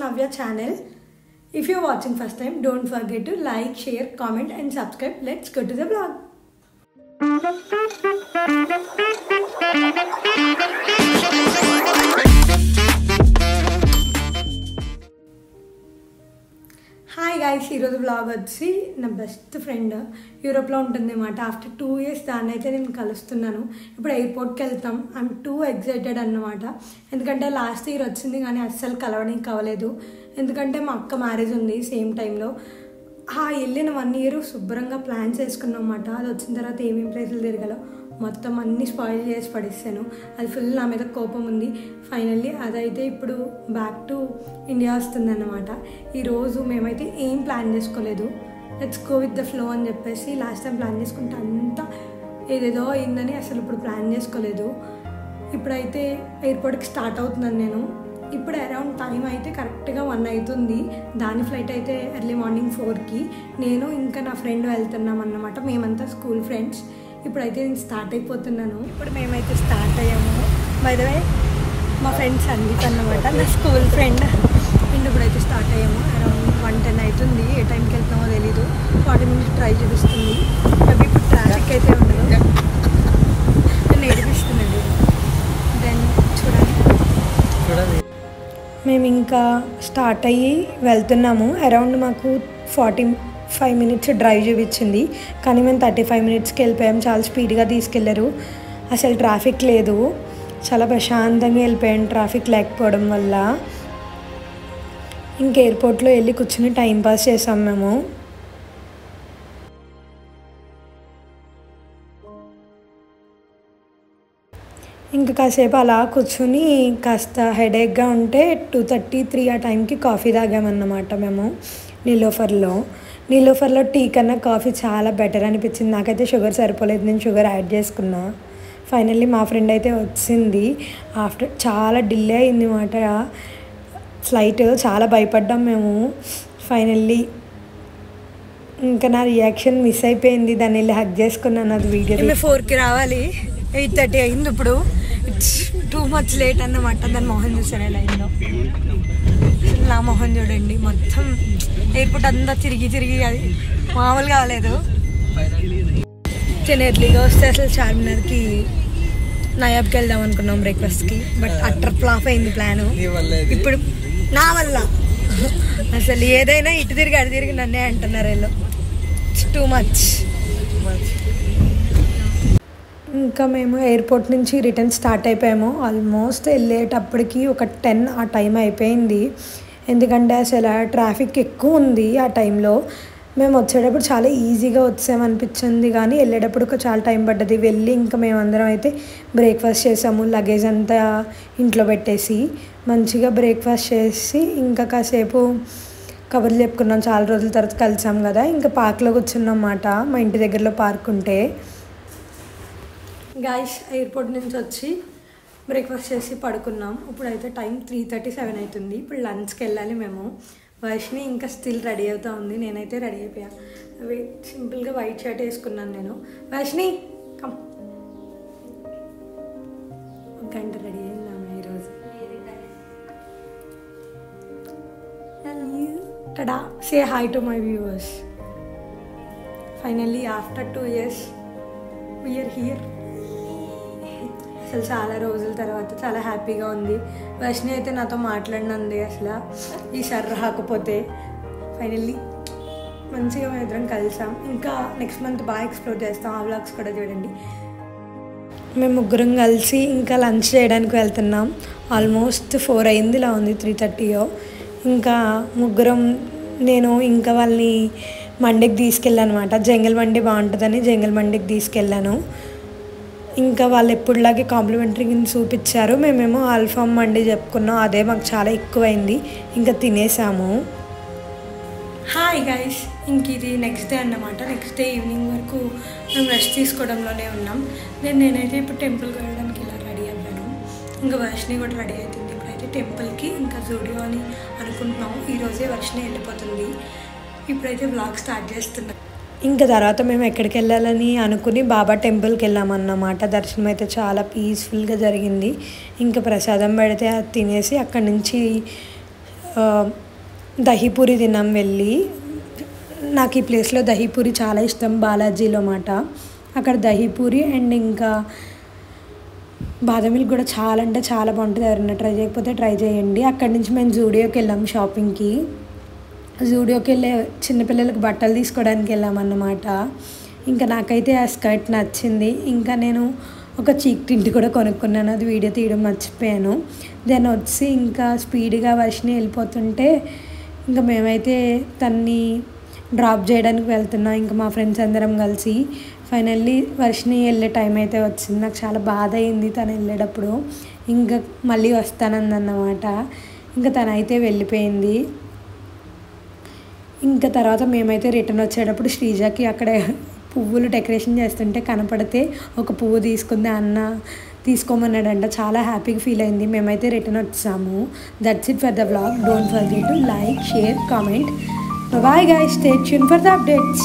Navya channel. If you're watching first time, don't forget to like, share, comment and subscribe. Let's go to the vlog. Hi guys, ఈరోజు blog వచ్చి నా best friend యూరోప్లో ఉంటుంది అన్నమాట. After 2 years దాన్ని అయితే నేను కలుస్తున్నాను. ఇప్పుడు ఎయిర్పోర్ట్కి వెళ్తాం. ఐఎమ్ టూ ఎక్సైటెడ్ అన్నమాట. ఎందుకంటే లాస్ట్ ఇయర్ వచ్చింది కానీ అస్సలు కలవడానికి అవ్వలేదు. ఎందుకంటే మా అక్క మ్యారేజ్ ఉంది సేమ్ టైంలో. వెళ్ళిన 1 year శుభ్రంగా ప్లాన్స్ వేసుకున్నాం అన్నమాట. అది వచ్చిన తర్వాత ఏమేమి ప్లేసులు తిరగాలో మొత్తం అన్నీ స్పాయిల్ చేసి పడేస్తాను. అది ఫుల్ నా మీద కోపం ఉంది. ఫైనల్లీ అదైతే ఇప్పుడు బ్యాక్ టు ఇండియా వస్తుందన్నమాట. ఈరోజు మేమైతే ఏం ప్లాన్ చేసుకోలేదు. Let's go with the flow అని చెప్పేసి లాస్ట్ టైం ప్లాన్ చేసుకుంటే అంతా ఏదేదో అయిందని అసలు ఇప్పుడు ప్లాన్ చేసుకోలేదు. ఇప్పుడైతే ఎయిర్పోర్ట్కి స్టార్ట్ అవుతున్నాను నేను. ఇప్పుడు అరౌండ్ టైం అయితే కరెక్ట్గా 1 అవుతుంది. దాని ఫ్లైట్ అయితే ఎర్లీ మార్నింగ్ 4కి. నేను ఇంకా నా ఫ్రెండ్ వెళ్తున్నాం అన్నమాట. మేమంతా స్కూల్ ఫ్రెండ్స్. ఇప్పుడైతే నేను స్టార్ట్ అయిపోతున్నాను. ఇప్పుడు మేమైతే స్టార్ట్ అయ్యాము. బై ద వే మా ఫ్రెండ్ సంగీత్ అన్నమాట, నా స్కూల్ ఫ్రెండ్. అండ్ ఇప్పుడైతే స్టార్ట్ అయ్యాము. అరౌండ్ 1:10 అవుతుంది. ఏ టైంకి వెళ్తామో తెలీదు. 40 minutes ట్రై చూపిస్తుంది. మేబీ ఇప్పుడు ట్రాఫిక్ అయితే ఉండదు. నన్ను ఏడిపిస్తున్నాడు. దెన్ చూడాలి. మేము ఇంకా స్టార్ట్ అయ్యి వెళ్తున్నాము. అరౌండ్ మాకు 45 minutes డ్రైవ్ చూపించింది, కానీ మేము 35 minutesకి వెళ్ళిపోయాం. చాలా స్పీడ్గా తీసుకెళ్లారు. అసలు ట్రాఫిక్ లేదు. చాలా ప్రశాంతంగా వెళ్ళిపోయాం ట్రాఫిక్ లేకపోవడం వల్ల. ఇంకా ఎయిర్పోర్ట్లో వెళ్ళి కూర్చుని టైంపాస్ చేసాం మేము. ఇంకా కాసేపు అలా కూర్చుని కాస్త హెడేక్గా ఉంటే 2:30-3 ఆ టైంకి కాఫీ తాగామన్నమాట మేము నీలోఫర్లో టీ కన్నా కాఫీ చాలా బెటర్ అనిపించింది. నాకైతే షుగర్ సరిపోలేదు, నేను షుగర్ యాడ్ చేసుకున్నా. ఫైనల్లీ మా ఫ్రెండ్ అయితే వచ్చింది. ఆఫ్టర్ చాలా డిలే అయింది మాట ఫ్లైట్. చాలా భయపడ్డాం మేము. ఫైనల్లీ ఇంకా నా రియాక్షన్ మిస్ అయిపోయింది. దాన్ని వెళ్ళి హగ్ చేసుకున్నాను. అది వీడియో 4కి రావాలి, 8:30 అయింది. ఇప్పుడు ఇట్స్ టూ మచ్ లేట్ అన్నమాట. దాని మొహం చూసాను ఎలా అయిందో. నా మొహం చూడండి, మొత్తం ఎయిర్పోర్ట్ అంతా తిరిగి అది మామూలుగా కాలేదు. నేను ఎర్లీగా వస్తే అసలు చార్మినార్కి నయాబ్కి వెళ్దాం అనుకున్నాం బ్రేక్ఫాస్ట్కి. బట్ అట్టర్ ఫ్లాప్ అయింది ప్లాను. ఇప్పుడు నా వల్ల అసలు ఏదైనా ఇటు తిరిగి అటు తిరిగి నన్నే అంటున్నారు వీళ్ళు. It's too much. ఇంకా మేము ఎయిర్పోర్ట్ నుంచి రిటర్న్ స్టార్ట్ అయిపోయాము. ఆల్మోస్ట్ వెళ్ళేటప్పటికి ఒక 10 ఆ టైం అయిపోయింది. ఎందుకంటే అసలు ట్రాఫిక్ ఎక్కువ ఉంది ఆ టైంలో. మేము వచ్చేటప్పుడు చాలా ఈజీగా వచ్చామనిపించింది, కానీ వెళ్ళేటప్పుడు చాలా టైం పడ్డది. వెళ్ళి ఇంకా మేమందరం అయితే బ్రేక్ఫాస్ట్ చేసాము. లగేజ్ అంతా ఇంట్లో పెట్టేసి మంచిగా బ్రేక్ఫాస్ట్ చేసి ఇంకా కాసేపు కబుర్లు చెప్పుకున్నాం. చాలా రోజుల తర్వాత కలిసాం కదా. ఇంకా పార్క్లో కూర్చున్నాం అన్నమాట. మా ఇంటి దగ్గరలో పార్క్ ఉంటే. గాయస్, ఎయిర్పోర్ట్ నుంచి వచ్చి బ్రేక్ఫాస్ట్ చేసి పడుకున్నాం. ఇప్పుడైతే టైం 3:37 అవుతుంది. ఇప్పుడు లంచ్కి వెళ్ళాలి మేము. వర్షిని ఇంకా స్టిల్ రెడీ అవుతూ ఉంది. నేనైతే రెడీ అయిపోయా. సింపుల్గా వైట్ షర్ట్ వేసుకున్నాను నేను. వర్షిని కమ్. 1 గంట రెడీ అయిందాము ఈరోజు. Tada, say hi to my viewers. Finally after 2 years we are here. అసలు చాలా రోజుల తర్వాత చాలా హ్యాపీగా ఉంది. వర్షిని అయితే నాతో మాట్లాడినంది అసలు ఈసారి రాకపోతే. ఫైనల్లీ మంచిగా మేము ఇద్దరం కలిసాం. ఇంకా నెక్స్ట్ మంత్ బాగా ఎక్స్ప్లోర్ చేస్తాం. ఆ వ్లాగ్స్ కూడా చూడండి. మేము ముగ్గురం కలిసి ఇంకా లంచ్ చేయడానికి వెళ్తున్నాం. ఆల్మోస్ట్ 4 అయింది, ఇలా ఉంది 3:30. ఇంకా ముగ్గురం, నేను ఇంకా వాళ్ళని మండికి తీసుకెళ్ళాను అనమాట. జంగల్ మండి బాగుంటుందని జంగల్ మండికి తీసుకెళ్ళాను. ఇంకా వాళ్ళు ఎప్పుడులాగే కాంప్లిమెంటరీ చూపించారు. మేమేమో ఆల్ఫామ్ మండి చెప్పుకున్నాం. అదే మాకు చాలా ఎక్కువైంది. ఇంకా తినేసాము. హాయ్ గైస్, ఇంక ఇది నెక్స్ట్ డే అన్నమాట. నెక్స్ట్ డే ఈవినింగ్ వరకు మేము రెస్ట్ తీసుకోవడంలోనే ఉన్నాం. నేనైతే ఇప్పుడు టెంపుల్కి వెళ్ళడానికి ఇలా రెడీ అయ్యాను. ఇంకా వర్షిని కూడా రెడీ అవుతుంది. ఇప్పుడైతే టెంపుల్కి ఇంకా జూడియో అని అనుకుంటున్నాము. ఈరోజే వర్షిని వెళ్ళిపోతుంది. ఇప్పుడైతే వ్లాగ్ స్టార్ట్ చేస్తున్నాం. ఇంకా తర్వాత మేము ఎక్కడికి వెళ్ళాలని అనుకుని బాబా టెంపుల్కి వెళ్ళామన్నమాట. దర్శనం అయితే చాలా పీస్ఫుల్గా జరిగింది. ఇంకా ప్రసాదం పెడితే అది తినేసి అక్కడి నుంచి దహీపూరి తిన్నాం వెళ్ళి. నాకు ఈ ప్లేస్లో దహీపూరి చాలా ఇష్టం, బాలాజీలో మాట. అక్కడ దహీపూరి అండ్ ఇంకా బాదం మిల్క్ కూడా చాలా అంటే చాలా బాగుంటుంది. ఎవరైనా ట్రై చేయకపోతే ట్రై చేయండి. అక్కడి నుంచి మేము జూడియోకి వెళ్ళాం షాపింగ్కి. జూడియోకి వెళ్ళే చిన్నపిల్లలకు బట్టలు తీసుకోవడానికి వెళ్ళామన్నమాట. ఇంకా నాకైతే ఆ స్కర్ట్ నచ్చింది. ఇంకా నేను ఒక చీక్ టింట్ కూడా కొనుక్కున్నాను, అది వీడియో తీయడం మర్చిపోయాను. దెన్ వచ్చి ఇంకా స్పీడ్గా వర్షిని వెళ్ళిపోతుంటే ఇంకా మేమైతే తన్ని డ్రాప్ చేయడానికి వెళ్తున్నాం. ఇంకా మా ఫ్రెండ్స్ అందరం కలిసి ఫైనల్లీ వర్షిని వెళ్ళే టైం అయితే వచ్చింది. నాకు చాలా బాధ అయింది తను వెళ్ళేటప్పుడు. ఇంకా మళ్ళీ వస్తానందన్నమాట. ఇంకా తనైతే వెళ్ళిపోయింది. ఇంకా తర్వాత మేమైతే రిటర్న్ వచ్చేటప్పుడు శ్రీజాకి అక్కడ పువ్వులు డెకరేషన్ చేస్తుంటే కనపడితే ఒక పువ్వు తీసుకుంది. అన్న తీసుకోమన్నాడంట. చాలా హ్యాపీగా ఫీల్ అయింది. మేమైతే రిటర్న్ వచ్చాము. That's it for the vlog. Don't forget to like, share, comment. Bye guys, stay tuned for the updates.